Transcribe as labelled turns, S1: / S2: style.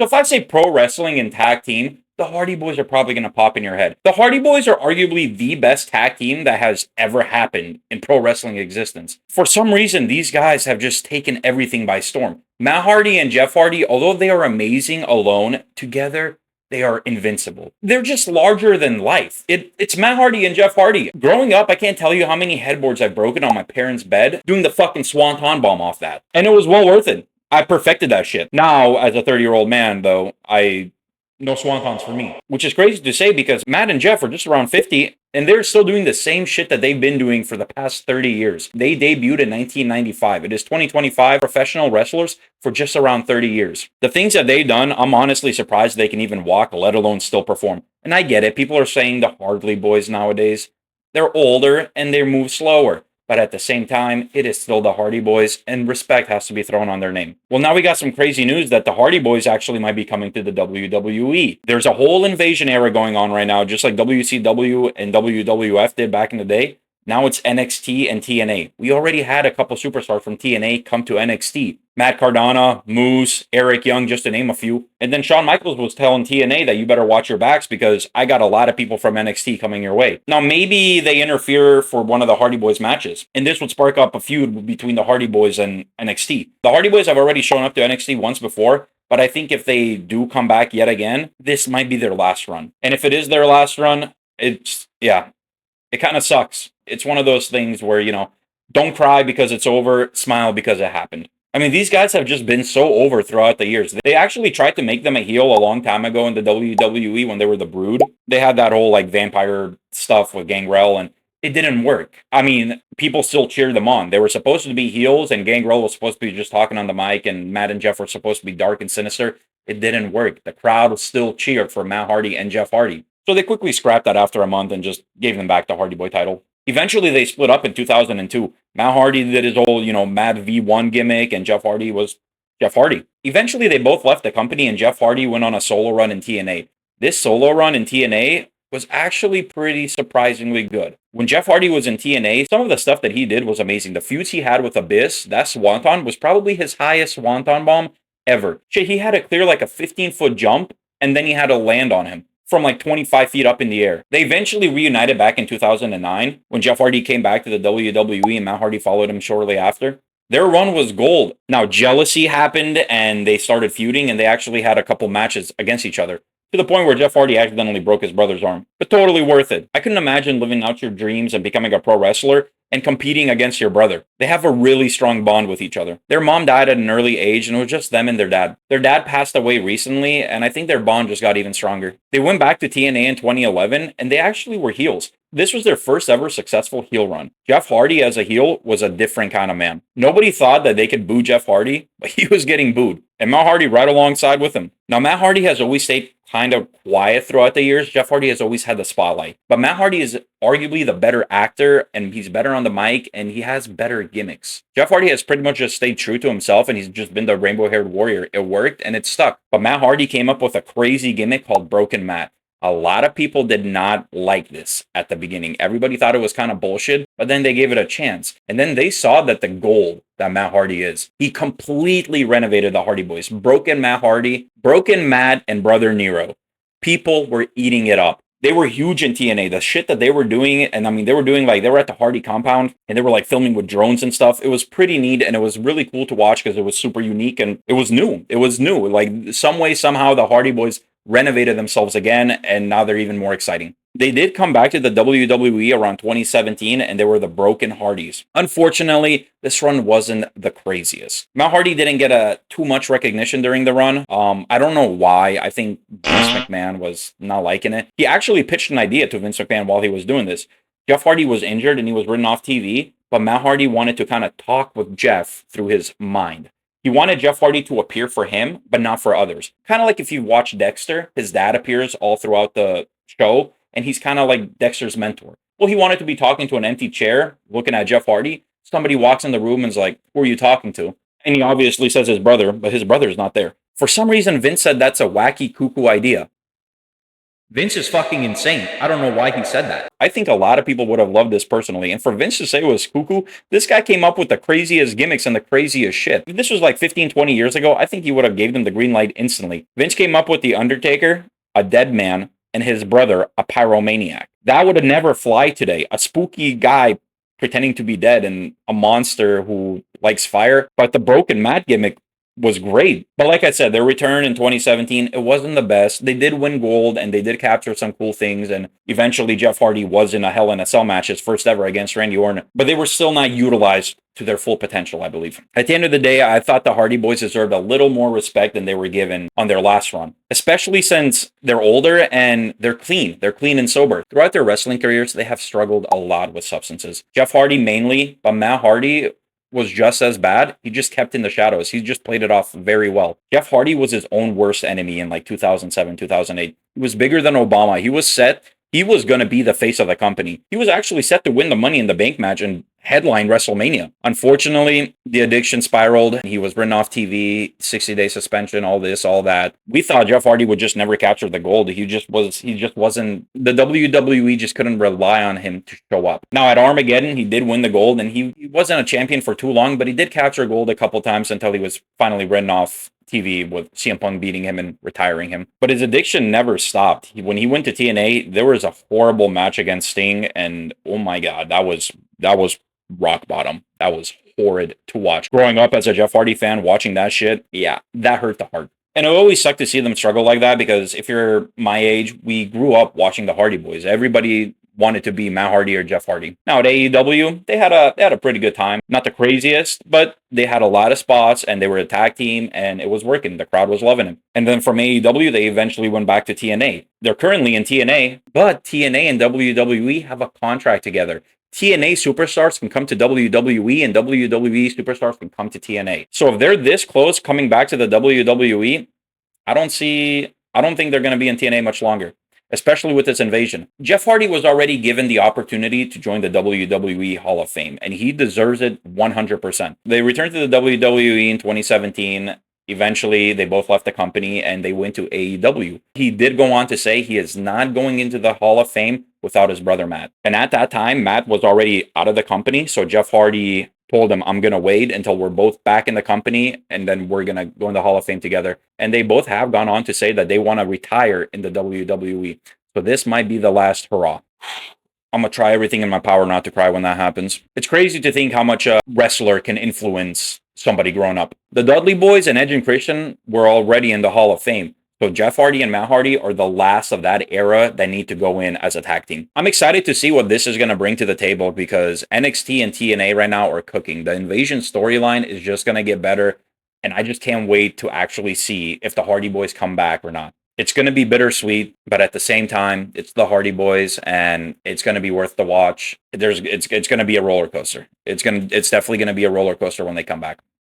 S1: So if I say pro wrestling and tag team, the Hardy Boys are probably going to pop in your head. The Hardy Boys are arguably the best tag team that has ever happened in pro wrestling existence. For some reason, these guys have just taken everything by storm. Matt Hardy and Jeff Hardy, although they are amazing alone, together, they are invincible. They're just larger than life. It's Matt Hardy and Jeff Hardy. Growing up, I can't tell you how many headboards I've broken on my parents' bed doing the fucking Swanton bomb off that. And it was well worth it. I perfected that shit. Now, as a 30-year-old man, though, no swantons for me. Which is crazy to say because Matt and Jeff are just around 50 and they're still doing the same shit that they've been doing for the past 30 years. They debuted in 1995. It is 2025, professional wrestlers for just around 30 years. The things that they've done, I'm honestly surprised they can even walk, let alone still perform. And I get it. People are saying the Hardy Boys nowadays, they're older and they move slower. But at the same time, it is still the Hardy Boys, and respect has to be thrown on their name. Well, now we got some crazy news that the Hardy Boys actually might be coming to the WWE. There's a whole invasion era going on right now, just like WCW and WWF did back in the day. Now it's NXT and TNA. We already had a couple superstars from TNA come to NXT. Matt Cardona, Moose, Eric Young, just to name a few. And then Shawn Michaels was telling TNA that you better watch your backs because I got a lot of people from NXT coming your way. Now, maybe they interfere for one of the Hardy Boys matches. And this would spark up a feud between the Hardy Boys and NXT. The Hardy Boys have already shown up to NXT once before. But I think if they do come back yet again, this might be their last run. And if it is their last run, it kind of sucks. It's one of those things where, don't cry because it's over, smile because it happened. I mean, these guys have just been so over throughout the years. They actually tried to make them a heel a long time ago in the WWE when they were the Brood. They had that whole vampire stuff with Gangrel and it didn't work. I mean, people still cheered them on. They were supposed to be heels and Gangrel was supposed to be just talking on the mic and Matt and Jeff were supposed to be dark and sinister. It didn't work. The crowd still cheered for Matt Hardy and Jeff Hardy. So they quickly scrapped that after a month and just gave them back the Hardy Boy title. Eventually, they split up in 2002. Matt Hardy did his whole, Mad V1 gimmick, and Jeff Hardy was Jeff Hardy. Eventually, they both left the company, and Jeff Hardy went on a solo run in TNA. This solo run in TNA was actually pretty surprisingly good. When Jeff Hardy was in TNA, some of the stuff that he did was amazing. The feuds he had with Abyss, that Swanton was probably his highest Swanton bomb ever. Shit, he had to clear like a 15-foot jump, and then he had to land on him from like 25 feet up in the air. They eventually reunited back in 2009 when Jeff Hardy came back to the WWE and Matt Hardy followed him shortly after. Their run was gold. Now, jealousy happened and they started feuding and they actually had a couple matches against each other to the point where Jeff Hardy accidentally broke his brother's arm. But totally worth it. I couldn't imagine living out your dreams and becoming a pro wrestler and competing against your brother. They have a really strong bond with each other. Their mom died at an early age and it was just them and their dad. Their dad passed away recently and I think their bond just got even stronger. They went back to TNA in 2011 and they actually were heels. This was their first ever successful heel run. Jeff Hardy as a heel was a different kind of man. Nobody thought that they could boo Jeff Hardy, but he was getting booed. And Matt Hardy right alongside with him. Now, Matt Hardy has always stayed kind of quiet throughout the years. Jeff Hardy has always had the spotlight. But Matt Hardy is arguably the better actor, and he's better on the mic, and he has better gimmicks. Jeff Hardy has pretty much just stayed true to himself, and he's just been the rainbow-haired warrior. It worked, and it stuck. But Matt Hardy came up with a crazy gimmick called Broken Matt. A lot of people did not like this at the beginning. Everybody thought it was kind of bullshit, but then they gave it a chance. And then they saw that the gold that Matt Hardy is. He completely renovated the Hardy Boys. Broken Matt Hardy, Broken Matt, and Brother Nero. People were eating it up. They were huge in TNA. The shit that they were doing, and I mean, they were at the Hardy compound, and they were filming with drones and stuff. It was pretty neat, and it was really cool to watch because it was super unique, and it was new. It was new. Some way, somehow, the Hardy Boys renovated themselves again, and now they're even more exciting. They did come back to the WWE around 2017, and they were the Broken Hardys. Unfortunately, this run wasn't the craziest. Matt Hardy didn't get too much recognition during the run. I don't know why. I think Vince McMahon was not liking it. He actually pitched an idea to Vince McMahon while he was doing this. Jeff Hardy was injured, and he was written off TV, but Matt Hardy wanted to kind of talk with Jeff through his mind. He wanted Jeff Hardy to appear for him, but not for others. Kind of like if you watch Dexter, his dad appears all throughout the show, and he's kind of like Dexter's mentor. Well, he wanted to be talking to an empty chair, looking at Jeff Hardy. Somebody walks in the room and is like, who are you talking to? And he obviously says his brother, but his brother's not there. For some reason, Vince said that's a wacky, cuckoo idea. Vince is fucking insane. I don't know why he said that. I think a lot of people would have loved this personally. And for Vince to say it was cuckoo, this guy came up with the craziest gimmicks and the craziest shit. If this was like 15, 20 years ago, I think he would have gave them the green light instantly. Vince came up with The Undertaker, a dead man, and his brother, a pyromaniac. That would have never fly today. A spooky guy pretending to be dead and a monster who likes fire. But the broken mat gimmick was great. But like I said, their return in 2017, it wasn't the best. They did win gold and they did capture some cool things. And eventually Jeff Hardy was in a Hell in a Cell match, his first ever against Randy Orton. But they were still not utilized to their full potential, I believe. At the end of the day, I thought the Hardy Boys deserved a little more respect than they were given on their last run, especially since they're older and they're clean. They're clean and sober. Throughout their wrestling careers, they have struggled a lot with substances. Jeff Hardy mainly, but Matt Hardy was just as bad. He just kept in the shadows. He just played it off very well. Jeff Hardy was his own worst enemy in like 2007, 2008. He was bigger than Obama. He was set. He was going to be the face of the company. He was actually set to win the Money in the Bank match and headline WrestleMania. Unfortunately, the addiction spiraled. He was written off TV, 60-day suspension, all this, all that. We thought Jeff Hardy would just never capture the gold. He just wasn't, the WWE just couldn't rely on him to show up. Now at Armageddon, he did win the gold and he wasn't a champion for too long, but he did capture gold a couple times until he was finally written off TV with CM Punk beating him and retiring him. But his addiction never stopped. When he went to TNA, there was a horrible match against Sting, and oh my god, that was rock bottom. That was horrid to watch. Growing up as a Jeff Hardy fan, watching that shit, yeah, that hurt the heart. And it always sucked to see them struggle like that because if you're my age, we grew up watching the Hardy Boys. Everybody wanted to be Matt Hardy or Jeff Hardy. Now at AEW, they had a pretty good time. Not the craziest, but they had a lot of spots and they were a tag team and it was working. The crowd was loving it. And then from AEW, they eventually went back to TNA. They're currently in TNA, but TNA and WWE have a contract together. TNA superstars can come to WWE and WWE superstars can come to TNA. So if they're this close coming back to the WWE, I don't think they're going to be in TNA much longer, especially with this invasion. Jeff Hardy was already given the opportunity to join the WWE Hall of Fame, and he deserves it 100%. They returned to the WWE in 2017. Eventually, they both left the company and they went to AEW. He did go on to say he is not going into the Hall of Fame without his brother Matt. And at that time, Matt was already out of the company, so Jeff Hardy told him, I'm going to wait until we're both back in the company and then we're going to go in the Hall of Fame together. And they both have gone on to say that they want to retire in the WWE. So this might be the last hurrah. I'm going to try everything in my power not to cry when that happens. It's crazy to think how much a wrestler can influence somebody growing up. The Dudley Boys and Edge and Christian were already in the Hall of Fame. So Jeff Hardy and Matt Hardy are the last of that era that need to go in as a tag team. I'm excited to see what this is going to bring to the table because NXT and TNA right now are cooking. The Invasion storyline is just going to get better. And I just can't wait to actually see if the Hardy Boys come back or not. It's going to be bittersweet, but at the same time, it's the Hardy Boys and it's going to be worth the watch. It's going to be a roller coaster. It's definitely going to be a roller coaster when they come back.